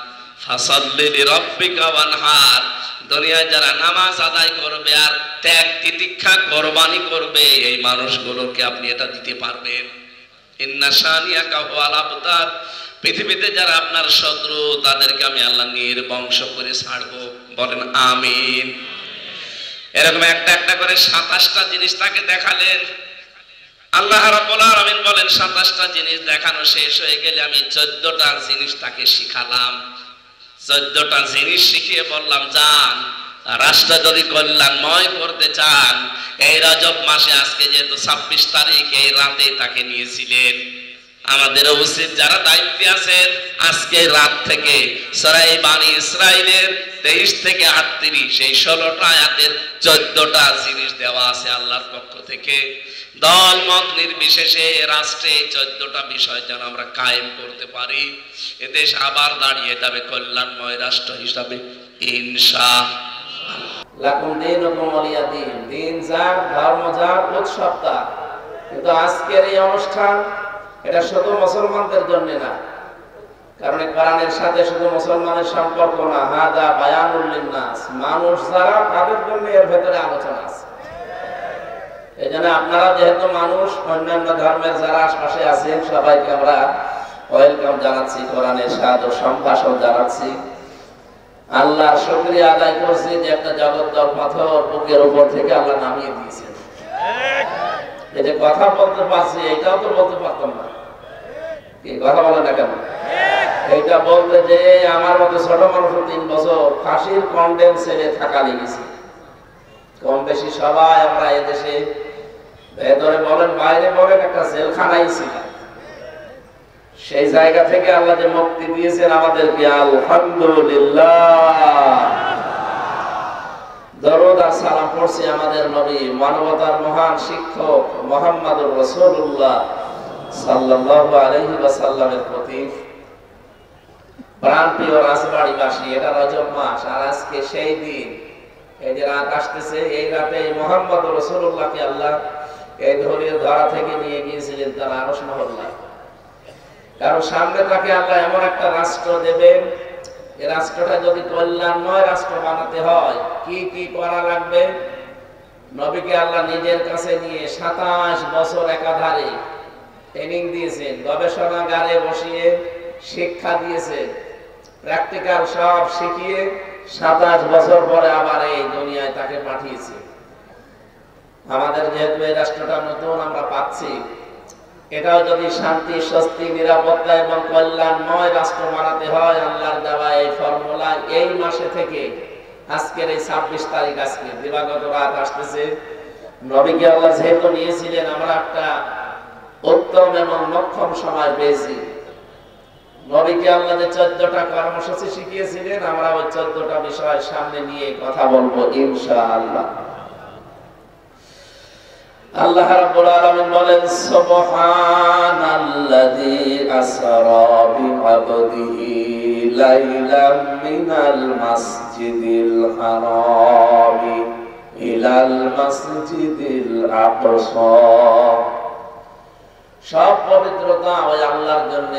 ফাসাল্লি লিরাব্বিকা ওয়ানহার। দুনিয়ায় যারা নামাজ আদায় করবে আর ত্যাগ তিতিক্ষা কোরবানি করবে এই মানুষগুলোকে আপনি এটা দিতে পারবেন। ইন্না শানিয়াকা হুয়াল আবতার। পৃথিবীতে যারা আপনার শত্রু তাদেরকে আমি আল্লাহ নির্বংশ করে ছাড়বো। বলেন আমিন। এরকম একটা একটা করে 27টা জিনিস তাকে দেখালেন। আল্লাহ রাব্বুল আলামিন বলেন 27টা জিনিস দেখানো শেষ হয়ে গেলে আমি 14টা জিনিস তাকে শিখালাম। 14টা জিনিস শিখিয়ে বললাম যান, রাষ্ট্র যদি কল্যাণময় করতে চান এই রজব মাসে আজকে যেহেতু 26 তারিখ এই রাতে তাকে নিয়েছিলেন, আমাদের উচিত যারা দায়িত্বে আছেন আজকে রাত থেকে সূরা বানী ইসরাইলের 23 থেকে 38 এই 16টা আয়াতের 14টা জিনিস দেওয়া আছে আল্লাহর পক্ষ থেকে। দল মত নির্বিশেষে রাষ্ট্রে 14টা বিষয় যেন আমরা কায়েম করতে পারি, এদেশ আবার দাঁড়িয়ে যাবে কল্যাণময় রাষ্ট্র হিসাবে ইনশাআল্লাহ। লাকুম দীনুকুম ওয়ালিয়া দীন। দিন যার, ধর্ম যার, উৎসব তার। কিন্তু আজকের এই অনুষ্ঠান এটা শুধু মুসলমানদের জন্য না, কারণ কোরআনের সাথে শুধু মুসলমানের সম্পর্ক না, হাদা বায়ানুল লিন্নাস। মানুষ যারা তাদের জন্য এর ভেতরে আলোচনা আছে। এই জন্য আপনারা যেহেতু মানুষ, অন্যান্য ধর্মের যারা আশপাশে আছেন সবাইকে আমরা ওয়েলকাম জানাচ্ছি, কোরআনের সাদর সম্ভাষণ জানাচ্ছি। আল্লাহর শুকরিয়া আদায় করছি যে একটা জগদ্দল পাথর বুকের উপর থেকে আল্লাহ নামিয়ে দিয়েছেন। এই যে কথা বলতে পারছি এটাও তো বলতে পারতাম না, কি কথা বলে না কেন? এইটা বলতে যে আমার মতো ছোট মানুষ 3 বছর ফাঁসির কন্ডেম সেলে থাকা লেগেছে। কম বেশি সবাই আমরা এদেশে ভেতরে বলেন বাইরে বলেন একটা জেলখানাই ছিল। সেই জায়গা থেকে আল্লাহ যে মুক্তি দিয়েছেন আমাদেরকে, আলহামদুলিল্লাহ। দরুদ আর সালাম পড়ছি আমাদের নবী, মানবতার মহান শিক্ষক মুহাম্মদুর রাসূলুল্লাহ সাল্লাল্লাহু আলাইহি ওয়াসাল্লামের প্রতি। প্রাণপ্রিয় রাজবাড়িবাসী, এটা রজব মাস আর আজকে সেই দিন, এই যে রাত আসতেছে, এই রাতে মুহাম্মদুর রাসূলুল্লাহকে আল্লাহ এই ধরনের ধরা থেকে নিয়ে গিয়েছিলেন তার আরশ মহল্লায়। কারণ সামনে তাকে আল্লাহ এমন একটা রাষ্ট্র দেবেন, এই রাষ্ট্রটা যদি কল্যাণময় রাষ্ট্র বানাতে হয় কি কি করা লাগবে, নবীকে আল্লাহ নিজের কাছে নিয়ে 27 বছর একাধারে ট্রেনিং দিয়েছেন, গবেষণাগারে বসিয়ে শিক্ষা দিয়েছেন, প্র্যাকটিক্যাল সব শিখিয়ে 27 বছর পরে আবার এই দুনিয়ায় তাকে পাঠিয়েছে। আমাদের যেহেতু এই রাষ্ট্রটা নতুন আমরা পাচ্ছি, এটাও যদি শান্তি, স্বস্তি, নিরাপত্তা এবং কল্যাণময় রাষ্ট্র বানাতে হয় আল্লাহর দেওয়া এই ফর্মুলা এই মাসে থেকে আজকের এই 26 তারিখ, আজকে দিবাগত রাত আসতেছে, নবীকে আল্লাহ যেহেতু নিয়েছিলেন আমরা একটা উত্তম এবং মক্ষম সময় পেয়েছি। নবীকে আল্লাহ যে 14টা কর্মসূচি শিখিয়েছিলেন আমরা ওই 14টা বিষয় সামনে নিয়ে কথা বলবো ইনশাআল্লাহ। আল্লাহ রাব্বুল আলামিন বলেন সুবহানাল্লাযী আসরা বিআবদিহি লাইলাম মিনাল মাসজিদিল হারাম ইলাল মাসজিদিল আকসা। সব পবিত্রতা ওই আল্লাহর জন্য,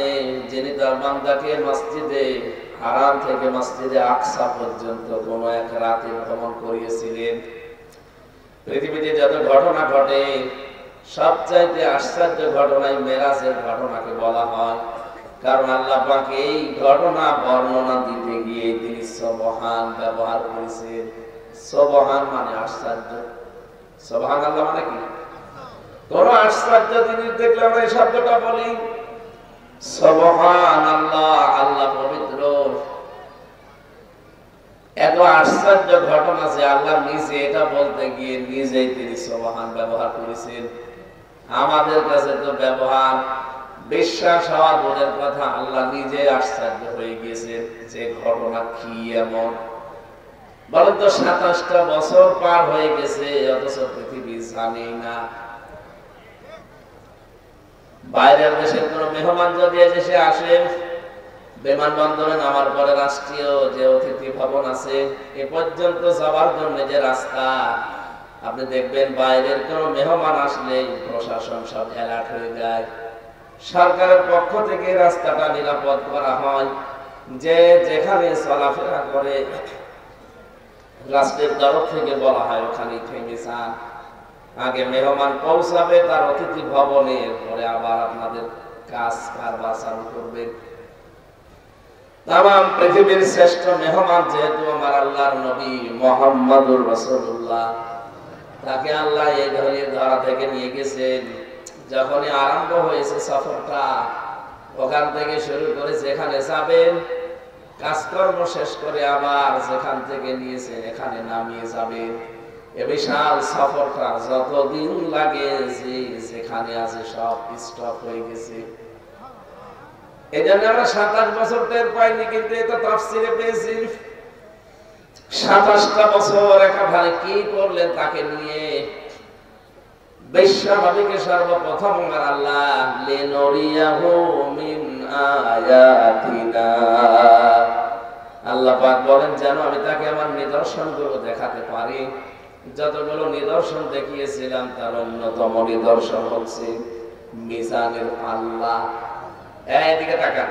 যিনি তার বান্দাকে মসজিদে হারাম থেকে মসজিদে আকসা পর্যন্ত কোন এক রাতে ভ্রমণ করিয়েছিলেন। পৃথিবীতে যত ঘটনা ঘটে সবচাইতে আশ্চর্য ঘটনাই মেরাজের ঘটনাকে বলা হয়, কারণ আল্লাহ পাক এই ঘটনা বর্ণনা দিতে গিয়ে তিনি সুবহান ব্যবহার করেছেন। সুবহান মানে আশ্চর্য, সুবহানাল্লাহ মানে কি? কোন আশ্চর্য জিনিস দেখলে আমরা এই শব্দটা বলি সুবহানাল্লাহ, আল্লাহ পবিত্র। এত আশ্চর্য ঘটনা যে আল্লাহ নিজে এটা বলতে গিয়ে নিজেই তিনি সুবহান ব্যবহার করেছেন। আমাদের কাছে তো ব্যবহার বিশ্বাস হওয়া দূরের কথা, আল্লাহ নিজে আশ্চর্য হয়ে গিয়েছেন যে ঘটনা কি এমন। বলেন তো 27টা বছর পার হয়ে গেছে অথচ পৃথিবী জানে না। বাইরের দেশের কোন মেহমান যদি এসে আসে, বিমানবন্দরে নামার পরে রাষ্ট্রীয় যে অতিথি ভবন আছে এ পর্যন্ত যাওয়ার জন্য যে রাস্তা, আপনি দেখবেন বাইরের কোন মেহমান আসলে প্রশাসন সব অ্যালার্ট হয়ে যায়। সরকারের পক্ষ থেকে রাস্তাটা নিরাপদ করা হয়, যে যেখানে চলাফেরা করে রাষ্ট্রের তরফ থেকে বলা হয় ওখানে থেমে যান। আগে মেহমান পৌঁছাবে তার অতিথি ভবনে, এরপরে আবার আপনাদের কাজ কারবার চালু করবে। তামাম পৃথিবীর শ্রেষ্ঠ মেহমান যেহেতু আমার আল্লাহর নবী মুহাম্মদুর রাসূলুল্লাহ, তাকে আল্লাহ এই ধরা থেকে নিয়ে গেছেন। যখনই আরম্ভ হয়েছে সফরটা, ওখান থেকে শুরু করে যেখানে যাবেন কাজকর্ম শেষ করে আবার যেখান থেকে নিয়েছেন এখানে নামিয়ে যাবেন। এ বিশাল সফরটা যতদিন লাগে যেখানে আছে সব স্টপ হয়ে গেছে। এই জন্য আমরা 27 বছর টের পাইনি, কিন্তু এটা তাফসিরে পেয়েছি। 27টা বছর একেবারে কি করলেন তাকে নিয়ে। বিশ্বনবীকে সর্বপ্রথম আমার আল্লাহ লিনুরিয়াহু মিন আয়াতিনা, আল্লাহ পাক বলেন যেন আমি তাকে আমার নিদর্শনগুলো দেখাতে পারি। যতগুলো নিদর্শন দেখিয়েছিলাম তার অন্যতম নিদর্শন হচ্ছে মিজানের আল্লাহ। এইদিকে তাকান,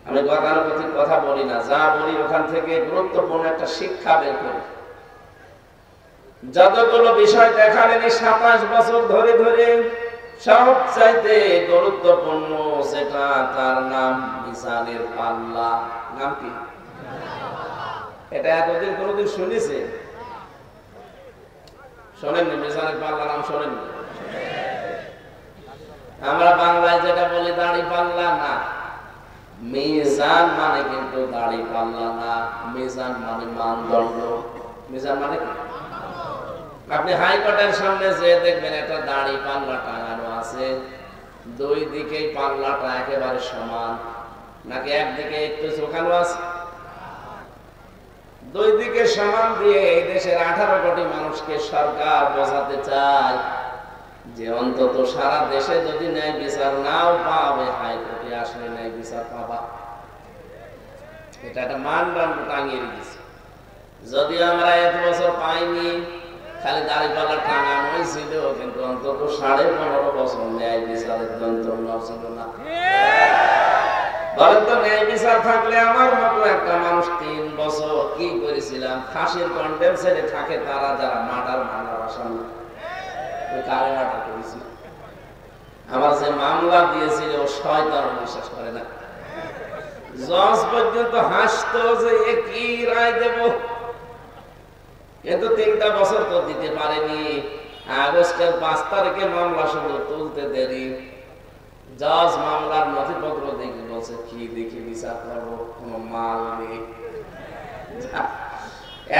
আমি গতানুগতিক কথা বলি না, যা বলি ওখান থেকে গুরুত্বপূর্ণ একটা শিক্ষা বের করি। যতগুলো বিষয় দেখালেন 27 বছর ধরে ধরে, সবচাইতে গুরুত্বপূর্ণ সেটা তার নাম মিজানের আল্লাহ। নাম কি? এটা এতদিন কোনদিন শুনেছে? শোনেননি? মিজানের পাল্লা নাম শোনেননি? আমরা বাংলায় যেটা বলি দাড়ি পাল্লা, না, মিজান মানে কিন্তু দাড়ি পাল্লা না, মিজান মানে মানদণ্ড। মিজান মানে কি? আপনি হাইকোর্টের সামনে যে দেখবেন একটা দাড়ি পাল্লা টাঙানো আছে, দুই দিকে পাল্লাটা একেবারে সমান, নাকি একদিকে একটু ঝোঁকানো আছে? দুই দিকে সমান দিয়ে এই দেশের 18 কোটি মানুষকে সরকার বোঝাতে চায় যে অন্তত সারা দেশে যদি ন্যায় বিচার নাও পাবে, হাইকোর্টে আসলে ন্যায় বিচার পাবা। এটা একটা মানদণ্ড টাঙিয়ে দিয়েছে। যদিও আমরা এত বছর পাইনি, খালি দাড়িপাল্লা টাঙানো ছিল, কিন্তু অন্তত 15.5 বছর ন্যায় বিচারের যন্ত্রণা ছিল না। বলেন তো, ন্যায় বিচার থাকলে আমার মতো একটা মানুষ 3 বছর কি করেছিলাম, ফাঁসির কন্ডেম ছেড়ে থাকে তারা যারা মার্ডার মামলার আসামি, কারে মার্ডার করেছিল। আমার যে মামলা দিয়েছিল ও শয়তান বিশ্বাস করে না। জজ পর্যন্ত হাসতো যে এ কি রায় দেব, কিন্তু 3টা বছর তো দিতে পারেনি। আগস্টের 5 তারিখে মামলা শুধু তুলতে দেরি। জজ মামলার নথিপত্র দেখে বলছে কি দেখে বিচার করবো, কোন মাল নেই।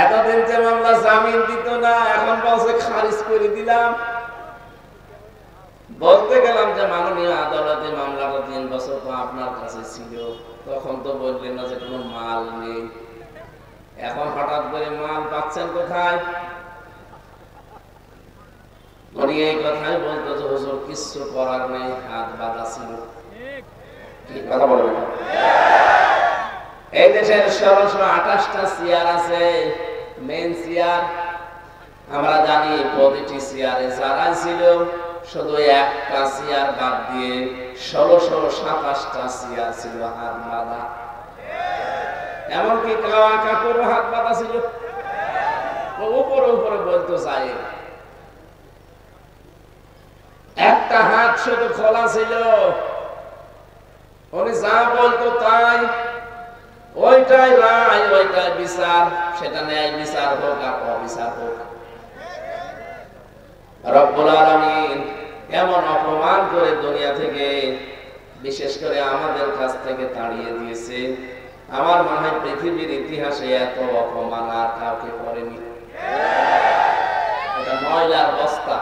এতদিন যে মামলা জামিন দিত না, এখন বলছে খারিজ করে দিলাম। বলতে গেলাম যে মাননীয় আদালতে মামলাটা 3 বছর তো আপনার কাছে ছিল, তখন তো বললেন না যে কোনো মাল নেই। এখন হঠাৎ করে মাল পাচ্ছেন কোথায়? উনি এই কথাই বলতো যে হুজুর কিছু করার নেই, হাত বাঁধা ছিল। কি কথা বলবেন? এই দেশের 1628টা চেয়ার আছে, মেন চেয়ার। আমরা জানি প্রতিটি চেয়ারে যারা ছিল, শুধু একটা চেয়ার বাদ দিয়ে 1627টা চেয়ার ছিল হাত বাঁধা। এমনকি কাওয়া কাকুরও হাত বাঁধা ছিল। উপরে উপরে বলতো চাই, একটা হাত শুধু খোলা ছিল। উনি যা বলতো তাই, ওইটাই রায়, ওইটাই বিচার। সেটা ন্যায় বিচার হোক আর অবিচার হোক। রব্বুল আলামিন এমন অপমান করে দুনিয়া থেকে, বিশেষ করে আমাদের কাছ থেকে তাড়িয়ে দিয়েছে। আমার মনে হয় পৃথিবীর ইতিহাসে এত অপমান আর কাউকে করেনি। এটা ময়লার বস্তা।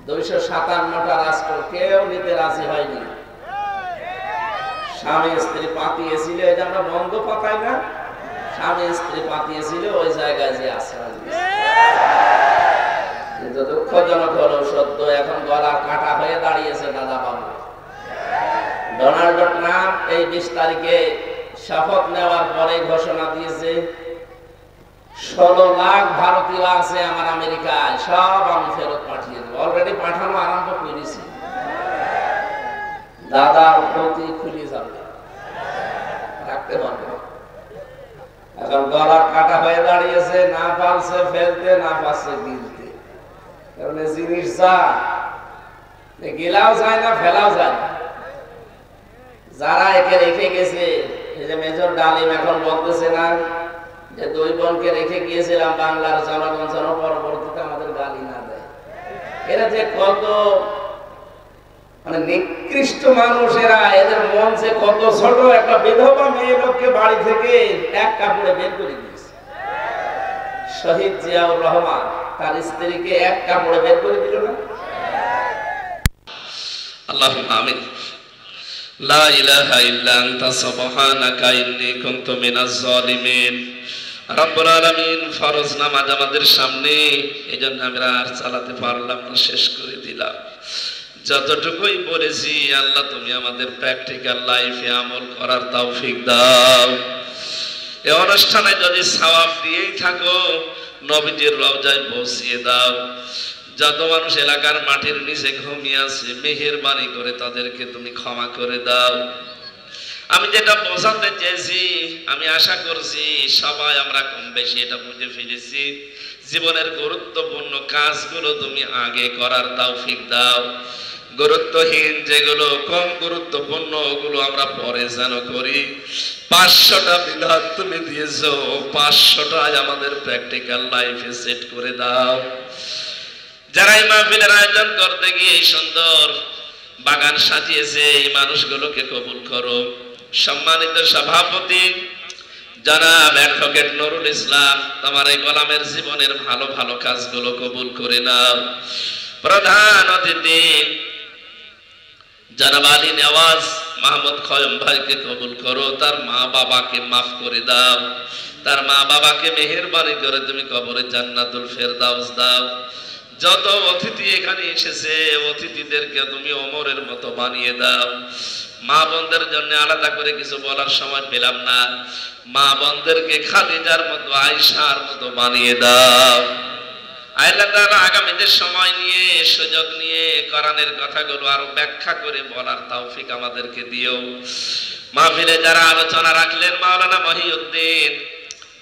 257টা রাষ্ট্র কেউ নিতে রাজি হয়নি। স্বামী স্ত্রী পাতিয়েছিল, এটা আমরা বন্ধ পাতাই না। স্বামী স্ত্রী পাতিয়েছিল, ওই জায়গায় যে আশ্রয় দিয়েছে। কিন্তু দুঃখজনক হলো সত্য, এখন গলা কাটা হয়ে দাঁড়িয়েছে দাদা বাবু। ডোনাল্ড ট্রাম্প এই 20 তারিখে শপথ নেওয়ার পরে ঘোষণা দিয়েছে 16 লাখ ভারতীয় আছে আমার আমেরিকায়, সব আমি ফেরত পাঠিয়ে দেবো। অলরেডি পাঠানো আরম্ভ করেছি। দাদার প্রতি খুলে যাবে, রাখতে পারবে। এখন গলা কাটা হয়ে দাঁড়িয়েছে, না পারছে ফেলতে, না পারছে গিলতে। কারণ জিনিস যা গিলাও যায় না, ফেলাও যায় না। যারা একে রেখে গেছে, এই যে মেজর ডালিম এখন বলতেছে না যে 2 বোনকে রেখে গিয়েছিলাম বাংলার জনগণ যেন পরবর্তীতে আমাদের গালি না দেয়। এরা যে কত মানে নিকৃষ্ট মানুষেরা, এদের মন যে কত ছোট। একটা বিধবা মেয়ে লোককে বাড়ি থেকে এক কাপড়ে বের করে দিয়েছে। শহীদ জিয়াউর রহমান তার স্ত্রীকে এক কাপড়ে বের করে দিল না। আল্লাহুম্মা আমিন। লা ইলাহা ইল্লা আনতা সুবহানাকা ইন্নী কুনতু মিনাজ জালিমিন। রব্বুল আলামিন ফরজ নামাজ আমাদের সামনে, এজন্য আমরা আর চালাতে পারলাম না, শেষ করে দিলাম। যতটুকুই বলেছি আল্লাহ তুমি আমাদের প্র্যাকটিক্যাল লাইফে আমল করার তৌফিক দাও। এই অনুষ্ঠানে যদি সওয়াব দিয়েই থাকো, নবীজির রওজায় পৌঁছিয়ে দাও। যত মানুষ এলাকার মাটির নিচে ঘুমিয়ে আছে, মেহেরবানি করে তাদেরকে তুমি ক্ষমা করে দাও। আমি যেটা বোঝাতে চেয়েছি, আমি আশা করছি সবাই আমরা কম বেশি এটা বুঝে ফেলেছি। জীবনের গুরুত্বপূর্ণ কাজগুলো তুমি আগে করার তৌফিক দাও। গুরুত্বহীন যেগুলো, কম গুরুত্বপূর্ণ, ওগুলো আমরা পরে যেন করি। 500টা বিধান তুমি দিয়েছো, 500টাই আমাদের প্র্যাকটিক্যাল লাইফে সেট করে দাও। যারা এই মাহফিলের আয়োজন করতে গিয়ে এই সুন্দর বাগান সাজিয়েছে, এই মানুষগুলোকে কবুল করো। সম্মানিত সভাপতি জনাব অ্যাডভোকেট নুরুল ইসলাম, তোমার এই গোলামের জীবনের ভালো ভালো কাজগুলো কবুল করে নাও। প্রধান অতিথি জনাব আলী নেওয়াজ মাহমুদ খয়ম ভাইকে কবুল করো। তার মা বাবাকে মাফ করে দাও। তার মা বাবাকে মেহেরবানি করে তুমি কবরে জান্নাতুল ফেরদাউস দাও। যত অতিথি এখানে এসেছে, অতিথিদেরকে তুমি ওমরের মতো বানিয়ে দাও। মা বোনদের জন্য আলাদা করে কিছু বলার সময় পেলাম না। মা বোনদেরকে খাদিজার মতো, আয়েশার মতো বানিয়ে দাও। আল্লাহ তাআলা আগামীতে সময় নিয়ে, সুযোগ নিয়ে কোরআনের কথাগুলো আরো ব্যাখ্যা করে বলার তৌফিক আমাদেরকে দিও। মাহফিলে যারা আলোচনা রাখলেন, মাওলানা মহিউদ্দিন,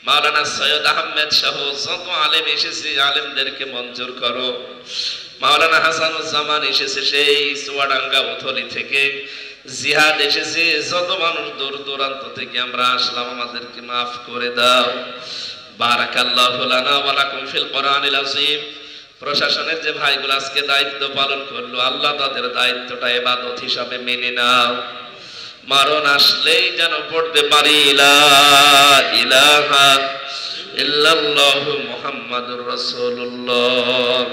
মাওলানা সৈয়দ আহমেদ সহ যত আলেম এসেছে, আলেমদেরকে মঞ্জুর করো। মাওলানা হাসানুজ্জামান এসেছে সেই চুয়াডাঙ্গা উথলি থেকে, জিহাদ এসেছে, যত মানুষ দূর দূরান্ত থেকে আমরা আসলাম, আমাদেরকে মাফ করে দাও। বারাকাল্লাহু লানা ওয়া লাকুম ফিল কোরআনিল আযীম। প্রশাসনের যে ভাইগুলো আজকে দায়িত্ব পালন করলো, আল্লাহ তাদের দায়িত্বটা ইবাদত হিসাবে মেনে নাও। মরণ আসলেই যেন পড়তে পারি লা ইলাহা ইল্লাল্লাহু মুহাম্মাদুর রাসূলুল্লাহ।